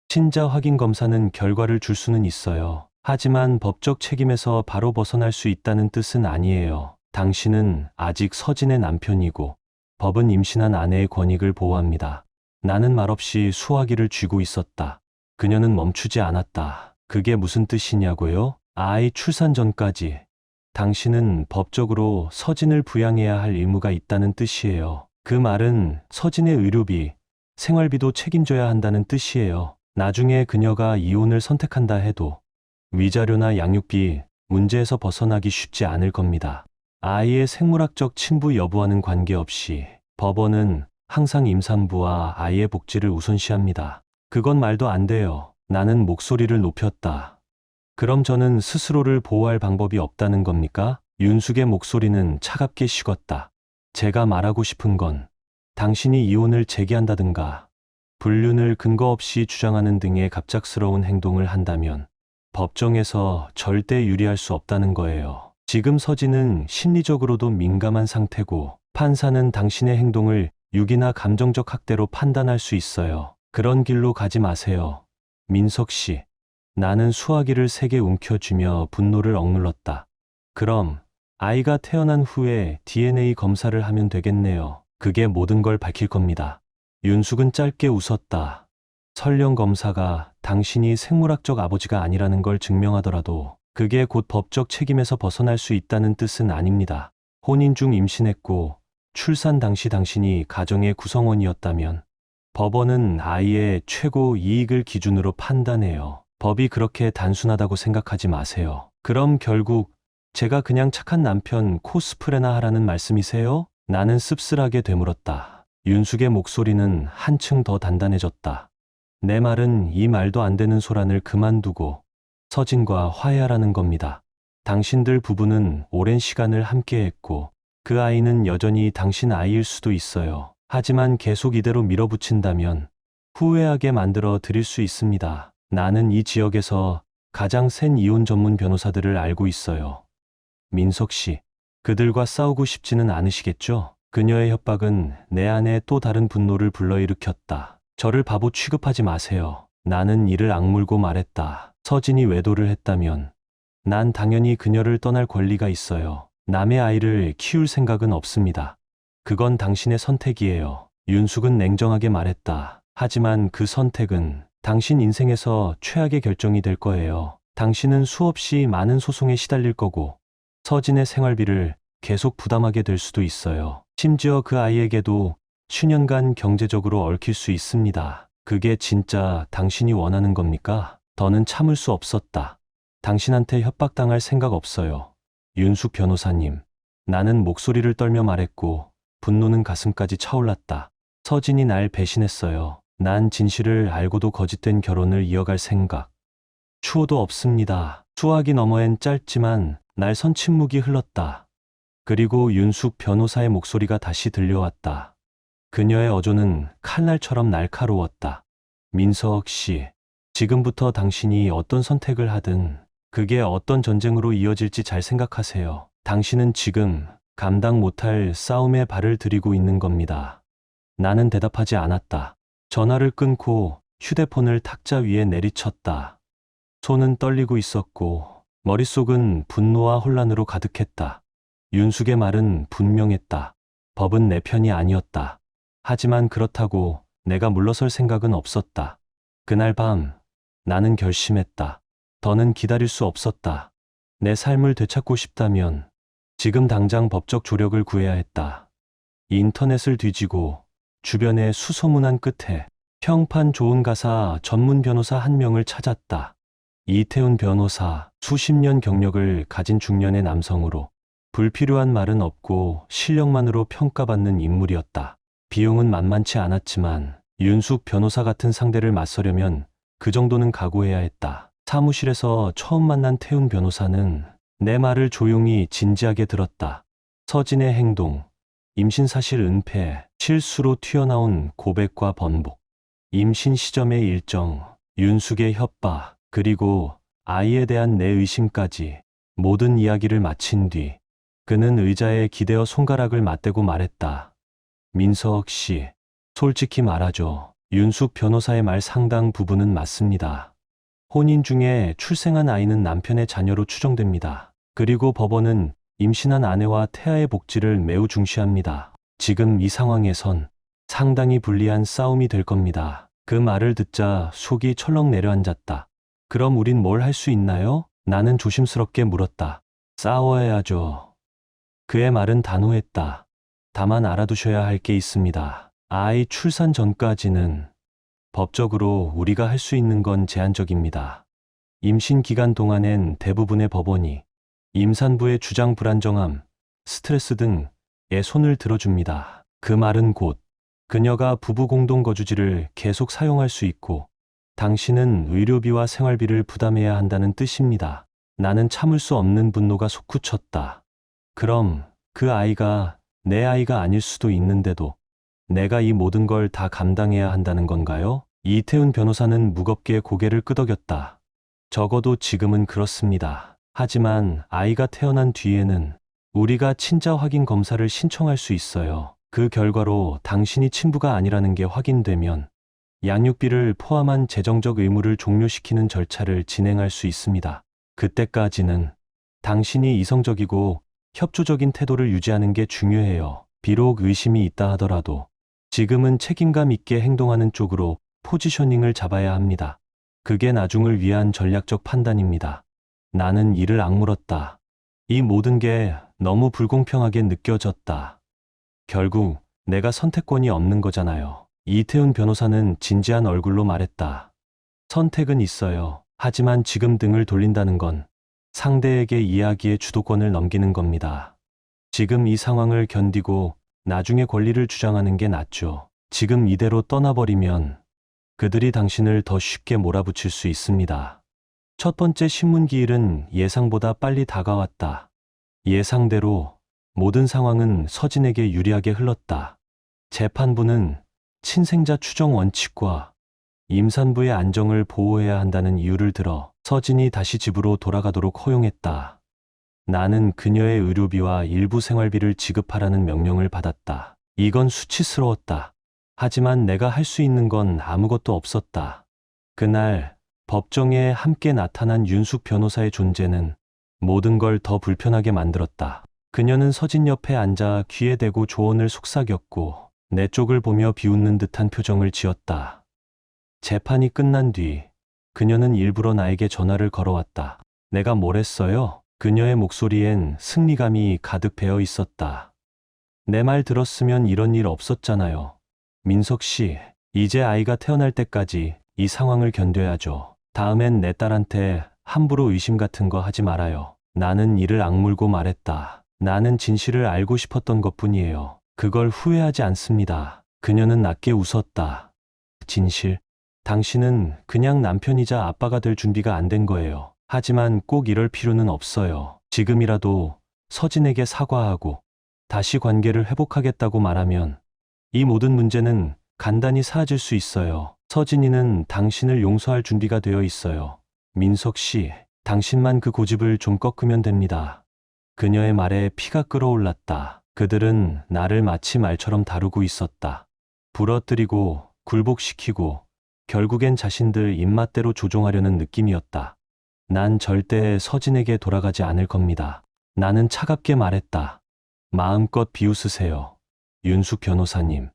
친자 확인 검사는 결과를 줄 수는 있어요. 하지만 법적 책임에서 바로 벗어날 수 있다는 뜻은 아니에요. 당신은 아직 서진의 남편이고 법은 임신한 아내의 권익을 보호합니다. 나는 말없이 수화기를 쥐고 있었다. 그녀는 멈추지 않았다. 그게 무슨 뜻이냐고요? 아이 출산 전까지 당신은 법적으로 서진을 부양해야 할 의무가 있다는 뜻이에요. 그 말은 서진의 의료비, 생활비도 책임져야 한다는 뜻이에요. 나중에 그녀가 이혼을 선택한다 해도 위자료나 양육비 문제에서 벗어나기 쉽지 않을 겁니다. 아이의 생물학적 친부 여부와는 관계없이 법원은 항상 임산부와 아이의 복지를 우선시합니다. 그건 말도 안 돼요. 나는 목소리를 높였다. 그럼 저는 스스로를 보호할 방법이 없다는 겁니까? 윤숙의 목소리는 차갑게 식었다. 제가 말하고 싶은 건 당신이 이혼을 제기한다든가 불륜을 근거 없이 주장하는 등의 갑작스러운 행동을 한다면 법정에서 절대 유리할 수 없다는 거예요. 지금 서진은 심리적으로도 민감한 상태고 판사는 당신의 행동을 유기나 감정적 학대로 판단할 수 있어요. 그런 길로 가지 마세요. 민석 씨. 나는 수화기를 세게 움켜쥐며 분노를 억눌렀다. 그럼 아이가 태어난 후에 DNA 검사를 하면 되겠네요. 그게 모든 걸 밝힐 겁니다. 윤숙은 짧게 웃었다. 설령 검사가 당신이 생물학적 아버지가 아니라는 걸 증명하더라도 그게 곧 법적 책임에서 벗어날 수 있다는 뜻은 아닙니다. 혼인 중 임신했고 출산 당시 당신이 가정의 구성원이었다면 법원은 아이의 최고 이익을 기준으로 판단해요. 법이 그렇게 단순하다고 생각하지 마세요. 그럼 결국 제가 그냥 착한 남편 코스프레나 하라는 말씀이세요? 나는 씁쓸하게 되물었다. 윤숙의 목소리는 한층 더 단단해졌다. 내 말은 이 말도 안 되는 소란을 그만두고 서진과 화해하라는 겁니다. 당신들 부부는 오랜 시간을 함께했고 그 아이는 여전히 당신 아이일 수도 있어요. 하지만 계속 이대로 밀어붙인다면 후회하게 만들어 드릴 수 있습니다. 나는 이 지역에서 가장 센 이혼 전문 변호사들을 알고 있어요. 민석 씨, 그들과 싸우고 싶지는 않으시겠죠? 그녀의 협박은 내 안에 또 다른 분노를 불러일으켰다. 저를 바보 취급하지 마세요. 나는 이를 악물고 말했다. 서진이 외도를 했다면 난 당연히 그녀를 떠날 권리가 있어요. 남의 아이를 키울 생각은 없습니다. 그건 당신의 선택이에요. 윤숙은 냉정하게 말했다. 하지만 그 선택은 당신 인생에서 최악의 결정이 될 거예요. 당신은 수없이 많은 소송에 시달릴 거고 서진의 생활비를 계속 부담하게 될 수도 있어요. 심지어 그 아이에게도 수년간 경제적으로 얽힐 수 있습니다. 그게 진짜 당신이 원하는 겁니까? 더는 참을 수 없었다. 당신한테 협박당할 생각 없어요. 윤숙 변호사님. 나는 목소리를 떨며 말했고 분노는 가슴까지 차올랐다. 서진이 날 배신했어요. 난 진실을 알고도 거짓된 결혼을 이어갈 생각. 추호도 없습니다. 수화기 너머엔 짧지만 날선 침묵이 흘렀다. 그리고 윤숙 변호사의 목소리가 다시 들려왔다. 그녀의 어조는 칼날처럼 날카로웠다. 민석 씨, 지금부터 당신이 어떤 선택을 하든 그게 어떤 전쟁으로 이어질지 잘 생각하세요. 당신은 지금 감당 못할 싸움에 발을 들이고 있는 겁니다. 나는 대답하지 않았다. 전화를 끊고 휴대폰을 탁자 위에 내리쳤다. 손은 떨리고 있었고 머릿속은 분노와 혼란으로 가득했다. 윤숙의 말은 분명했다. 법은 내 편이 아니었다. 하지만 그렇다고 내가 물러설 생각은 없었다. 그날 밤 나는 결심했다. 더는 기다릴 수 없었다. 내 삶을 되찾고 싶다면 지금 당장 법적 조력을 구해야 했다. 인터넷을 뒤지고 주변에 수소문한 끝에 평판 좋은 가사 전문 변호사 한 명을 찾았다. 이태훈 변호사, 수십 년 경력을 가진 중년의 남성으로 불필요한 말은 없고 실력만으로 평가받는 인물이었다. 비용은 만만치 않았지만 윤숙 변호사 같은 상대를 맞서려면 그 정도는 각오해야 했다. 사무실에서 처음 만난 태훈 변호사는 내 말을 조용히 진지하게 들었다. 서진의 행동, 임신 사실 은폐, 실수로 튀어나온 고백과 번복, 임신 시점의 일정, 윤숙의 협박, 그리고 아이에 대한 내 의심까지 모든 이야기를 마친 뒤 그는 의자에 기대어 손가락을 맞대고 말했다. 민석 씨, 솔직히 말하죠. 윤숙 변호사의 말 상당 부분은 맞습니다. 혼인 중에 출생한 아이는 남편의 자녀로 추정됩니다. 그리고 법원은 임신한 아내와 태아의 복지를 매우 중시합니다. 지금 이 상황에선 상당히 불리한 싸움이 될 겁니다. 그 말을 듣자 속이 철렁 내려앉았다. 그럼 우린 뭘 할 수 있나요? 나는 조심스럽게 물었다. 싸워야죠. 그의 말은 단호했다. 다만 알아두셔야 할 게 있습니다. 아이 출산 전까지는 법적으로 우리가 할 수 있는 건 제한적입니다. 임신 기간 동안엔 대부분의 법원이 임산부의 주장 불안정함, 스트레스 등에 손을 들어줍니다. 그 말은 곧 그녀가 부부 공동 거주지를 계속 사용할 수 있고 당신은 의료비와 생활비를 부담해야 한다는 뜻입니다. 나는 참을 수 없는 분노가 솟구쳤다. 그럼 그 아이가 내 아이가 아닐 수도 있는데도 내가 이 모든 걸 다 감당해야 한다는 건가요? 이태훈 변호사는 무겁게 고개를 끄덕였다. 적어도 지금은 그렇습니다. 하지만 아이가 태어난 뒤에는 우리가 친자 확인 검사를 신청할 수 있어요. 그 결과로 당신이 친부가 아니라는 게 확인되면 양육비를 포함한 재정적 의무를 종료시키는 절차를 진행할 수 있습니다. 그때까지는 당신이 이성적이고 협조적인 태도를 유지하는 게 중요해요. 비록 의심이 있다 하더라도 지금은 책임감 있게 행동하는 쪽으로 포지셔닝을 잡아야 합니다. 그게 나중을 위한 전략적 판단입니다. 나는 이를 악물었다. 이 모든 게 너무 불공평하게 느껴졌다. 결국 내가 선택권이 없는 거잖아요. 이태훈 변호사는 진지한 얼굴로 말했다. 선택은 있어요. 하지만 지금 등을 돌린다는 건 상대에게 이야기의 주도권을 넘기는 겁니다. 지금 이 상황을 견디고 나중에 권리를 주장하는 게 낫죠. 지금 이대로 떠나버리면 그들이 당신을 더 쉽게 몰아붙일 수 있습니다. 첫 번째 신문 기일은 예상보다 빨리 다가왔다. 예상대로 모든 상황은 서진에게 유리하게 흘렀다. 재판부는 친생자 추정 원칙과 임산부의 안정을 보호해야 한다는 이유를 들어 서진이 다시 집으로 돌아가도록 허용했다. 나는 그녀의 의료비와 일부 생활비를 지급하라는 명령을 받았다. 이건 수치스러웠다. 하지만 내가 할 수 있는 건 아무것도 없었다. 그날 법정에 함께 나타난 윤숙 변호사의 존재는 모든 걸 더 불편하게 만들었다. 그녀는 서진 옆에 앉아 귀에 대고 조언을 속삭였고 내 쪽을 보며 비웃는 듯한 표정을 지었다. 재판이 끝난 뒤 그녀는 일부러 나에게 전화를 걸어왔다. 내가 뭘 했어요? 그녀의 목소리엔 승리감이 가득 배어 있었다. 내 말 들었으면 이런 일 없었잖아요. 민석 씨, 이제 아이가 태어날 때까지 이 상황을 견뎌야죠. 다음엔 내 딸한테 함부로 의심 같은 거 하지 말아요. 나는 이를 악물고 말했다. 나는 진실을 알고 싶었던 것뿐이에요. 그걸 후회하지 않습니다. 그녀는 낮게 웃었다. 진실? 당신은 그냥 남편이자 아빠가 될 준비가 안 된 거예요. 하지만 꼭 이럴 필요는 없어요. 지금이라도 서진에게 사과하고 다시 관계를 회복하겠다고 말하면 이 모든 문제는 간단히 사라질 수 있어요. 서진이는 당신을 용서할 준비가 되어 있어요. 민석 씨, 당신만 그 고집을 좀 꺾으면 됩니다. 그녀의 말에 피가 끓어올랐다. 그들은 나를 마치 말처럼 다루고 있었다. 부러뜨리고 굴복시키고 결국엔 자신들 입맛대로 조종하려는 느낌이었다. 난 절대 서진에게 돌아가지 않을 겁니다. 나는 차갑게 말했다. 마음껏 비웃으세요. 윤숙 변호사님.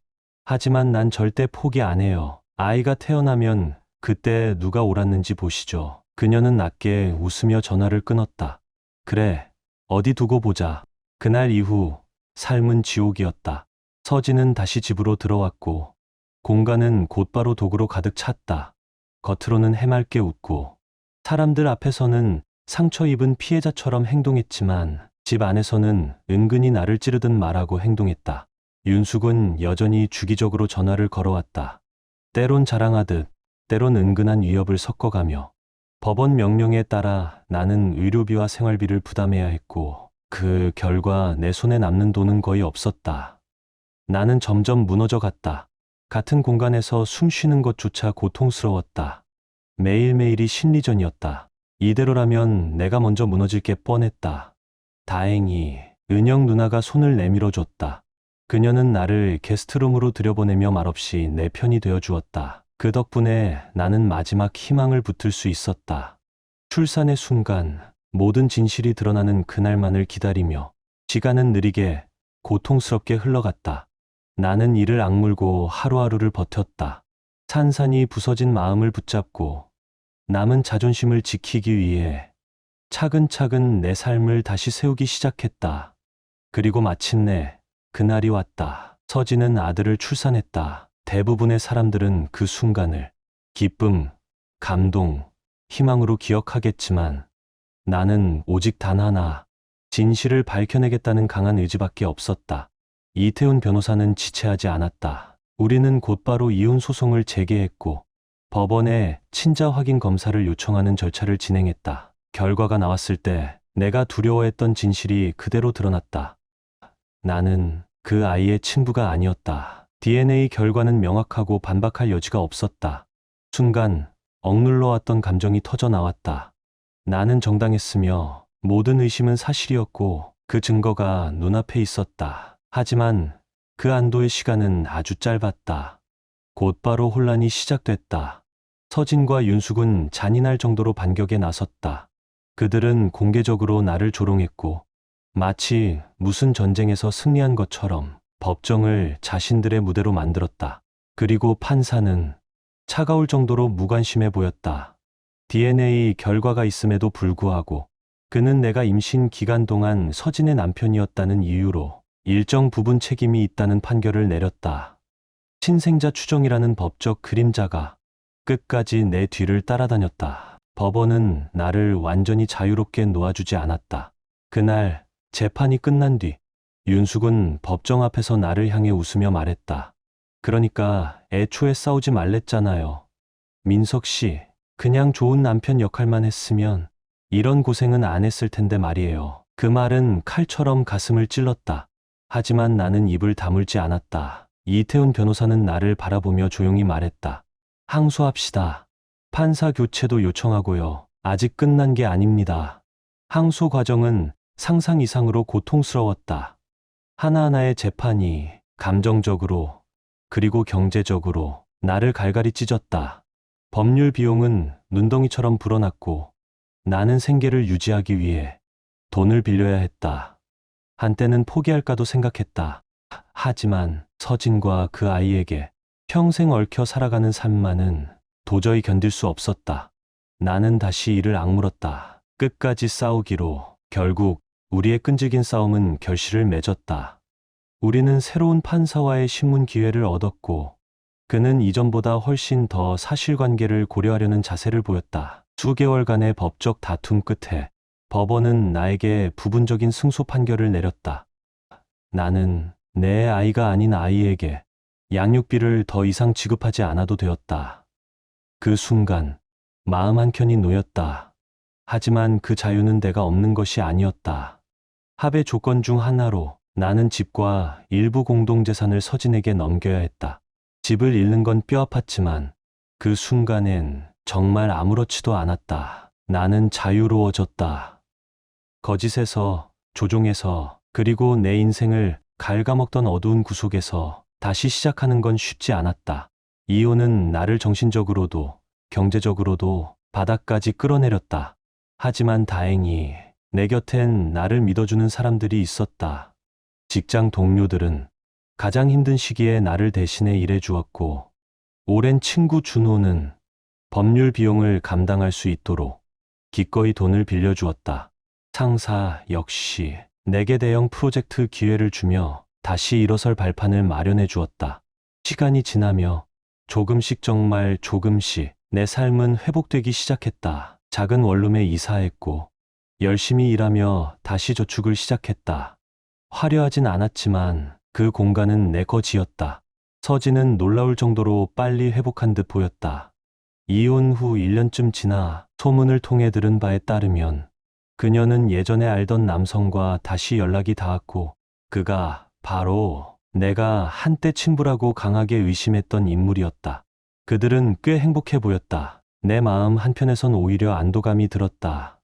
하지만 난 절대 포기 안 해요. 아이가 태어나면 그때 누가 옳았는지 보시죠. 그녀는 낮게 웃으며 전화를 끊었다. 그래, 어디 두고 보자. 그날 이후 삶은 지옥이었다. 서진은 다시 집으로 들어왔고 공간은 곧바로 도구로 가득 찼다. 겉으로는 해맑게 웃고 사람들 앞에서는 상처 입은 피해자처럼 행동했지만 집 안에서는 은근히 나를 찌르듯 말하고 행동했다. 윤숙은 여전히 주기적으로 전화를 걸어왔다. 때론 자랑하듯 때론 은근한 위협을 섞어가며 법원 명령에 따라 나는 의료비와 생활비를 부담해야 했고 그 결과 내 손에 남는 돈은 거의 없었다. 나는 점점 무너져 갔다. 같은 공간에서 숨 쉬는 것조차 고통스러웠다. 매일매일이 심리전이었다. 이대로라면 내가 먼저 무너질 게 뻔했다. 다행히 은영 누나가 손을 내밀어줬다. 그녀는 나를 게스트룸으로 들여보내며 말없이 내 편이 되어주었다. 그 덕분에 나는 마지막 희망을 붙들 수 있었다. 출산의 순간 모든 진실이 드러나는 그날만을 기다리며 시간은 느리게 고통스럽게 흘러갔다. 나는 이를 악물고 하루하루를 버텼다. 산산이 부서진 마음을 붙잡고 남은 자존심을 지키기 위해 차근차근 내 삶을 다시 세우기 시작했다. 그리고 마침내 그날이 왔다. 서진은 아들을 출산했다. 대부분의 사람들은 그 순간을 기쁨, 감동, 희망으로 기억하겠지만 나는 오직 단 하나, 진실을 밝혀내겠다는 강한 의지밖에 없었다. 이태훈 변호사는 지체하지 않았다. 우리는 곧바로 이혼 소송을 제기했고 법원에 친자 확인 검사를 요청하는 절차를 진행했다. 결과가 나왔을 때 내가 두려워했던 진실이 그대로 드러났다. 나는 그 아이의 친부가 아니었다. DNA 결과는 명확하고 반박할 여지가 없었다. 순간 억눌러왔던 감정이 터져 나왔다. 나는 정당했으며 모든 의심은 사실이었고 그 증거가 눈앞에 있었다. 하지만 그 안도의 시간은 아주 짧았다. 곧바로 혼란이 시작됐다. 서진과 윤숙은 잔인할 정도로 반격에 나섰다. 그들은 공개적으로 나를 조롱했고 마치 무슨 전쟁에서 승리한 것처럼 법정을 자신들의 무대로 만들었다. 그리고 판사는 차가울 정도로 무관심해 보였다. DNA 결과가 있음에도 불구하고 그는 내가 임신 기간 동안 서진의 남편이었다는 이유로 일정 부분 책임이 있다는 판결을 내렸다. 신생자 추정이라는 법적 그림자가 끝까지 내 뒤를 따라다녔다. 법원은 나를 완전히 자유롭게 놓아주지 않았다. 그날 재판이 끝난 뒤 윤숙은 법정 앞에서 나를 향해 웃으며 말했다. 그러니까 애초에 싸우지 말랬잖아요. 민석 씨, 그냥 좋은 남편 역할만 했으면 이런 고생은 안 했을 텐데 말이에요. 그 말은 칼처럼 가슴을 찔렀다. 하지만 나는 입을 다물지 않았다. 이태훈 변호사는 나를 바라보며 조용히 말했다. 항소합시다. 판사 교체도 요청하고요. 아직 끝난 게 아닙니다. 항소 과정은 상상 이상으로 고통스러웠다. 하나하나의 재판이 감정적으로 그리고 경제적으로 나를 갈갈이 찢었다. 법률 비용은 눈덩이처럼 불어났고 나는 생계를 유지하기 위해 돈을 빌려야 했다. 한때는 포기할까도 생각했다. 하지만 서진과 그 아이에게 평생 얽혀 살아가는 삶만은 도저히 견딜 수 없었다. 나는 다시 이를 악물었다. 끝까지 싸우기로. 결국 우리의 끈질긴 싸움은 결실을 맺었다. 우리는 새로운 판사와의 신문 기회를 얻었고 그는 이전보다 훨씬 더 사실관계를 고려하려는 자세를 보였다. 수개월간의 법적 다툼 끝에 법원은 나에게 부분적인 승소 판결을 내렸다. 나는 내 아이가 아닌 아이에게 양육비를 더 이상 지급하지 않아도 되었다. 그 순간 마음 한켠이 놓였다. 하지만 그 자유는 내가 없는 것이 아니었다. 합의 조건 중 하나로 나는 집과 일부 공동재산을 서진에게 넘겨야 했다. 집을 잃는 건 뼈아팠지만 그 순간엔 정말 아무렇지도 않았다. 나는 자유로워졌다. 거짓에서, 조종에서, 그리고 내 인생을 갉아먹던 어두운 구속에서 다시 시작하는 건 쉽지 않았다. 이혼은 나를 정신적으로도 경제적으로도 바닥까지 끌어내렸다. 하지만 다행히 내 곁엔 나를 믿어주는 사람들이 있었다. 직장 동료들은 가장 힘든 시기에 나를 대신해 일해주었고, 오랜 친구 준호는 법률 비용을 감당할 수 있도록 기꺼이 돈을 빌려주었다. 상사 역시 내게 대형 프로젝트 기회를 주며 다시 일어설 발판을 마련해 주었다. 시간이 지나며 조금씩, 정말 조금씩 내 삶은 회복되기 시작했다. 작은 원룸에 이사했고 열심히 일하며 다시 저축을 시작했다. 화려하진 않았지만 그 공간은 내 거지였다. 서진은 놀라울 정도로 빨리 회복한 듯 보였다. 이혼 후 1년쯤 지나 소문을 통해 들은 바에 따르면 그녀는 예전에 알던 남성과 다시 연락이 닿았고 그가 바로 내가 한때 친부라고 강하게 의심했던 인물이었다. 그들은 꽤 행복해 보였다. 내 마음 한편에선 오히려 안도감이 들었다.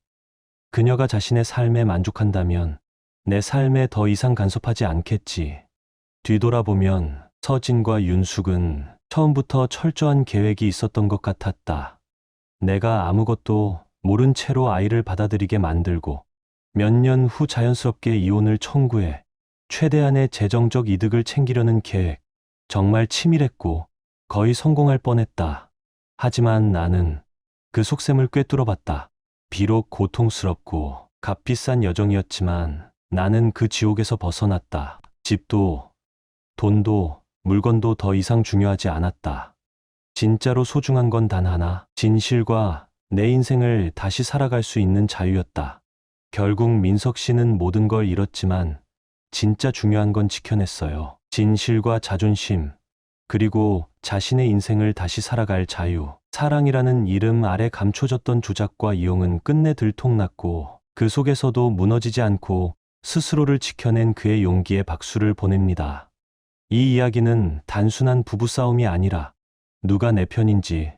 그녀가 자신의 삶에 만족한다면 내 삶에 더 이상 간섭하지 않겠지. 뒤돌아보면 서진과 윤숙은 처음부터 철저한 계획이 있었던 것 같았다. 내가 아무것도 모른 채로 아이를 받아들이게 만들고 몇 년 후 자연스럽게 이혼을 청구해 최대한의 재정적 이득을 챙기려는 계획. 정말 치밀했고 거의 성공할 뻔했다. 하지만 나는 그 속셈을 꿰뚫어봤다. 비록 고통스럽고 값비싼 여정이었지만 나는 그 지옥에서 벗어났다. 집도, 돈도, 물건도 더 이상 중요하지 않았다. 진짜로 소중한 건 단 하나, 진실과 내 인생을 다시 살아갈 수 있는 자유였다. 결국 민석 씨는 모든 걸 잃었지만 진짜 중요한 건 지켜냈어요. 진실과 자존심, 그리고 자신의 인생을 다시 살아갈 자유. 사랑이라는 이름 아래 감춰졌던 조작과 이용은 끝내 들통났고 그 속에서도 무너지지 않고 스스로를 지켜낸 그의 용기에 박수를 보냅니다. 이 이야기는 단순한 부부싸움이 아니라 누가 내 편인지,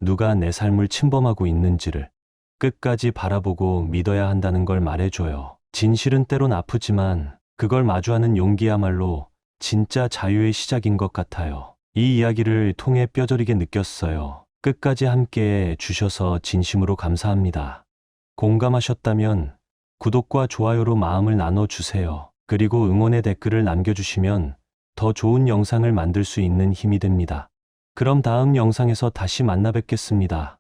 누가 내 삶을 침범하고 있는지를 끝까지 바라보고 믿어야 한다는 걸 말해줘요. 진실은 때론 아프지만 그걸 마주하는 용기야말로 진짜 자유의 시작인 것 같아요. 이 이야기를 통해 뼈저리게 느꼈어요. 끝까지 함께 해주셔서 진심으로 감사합니다. 공감하셨다면 구독과 좋아요로 마음을 나눠주세요. 그리고 응원의 댓글을 남겨주시면 더 좋은 영상을 만들 수 있는 힘이 됩니다. 그럼 다음 영상에서 다시 만나 뵙겠습니다.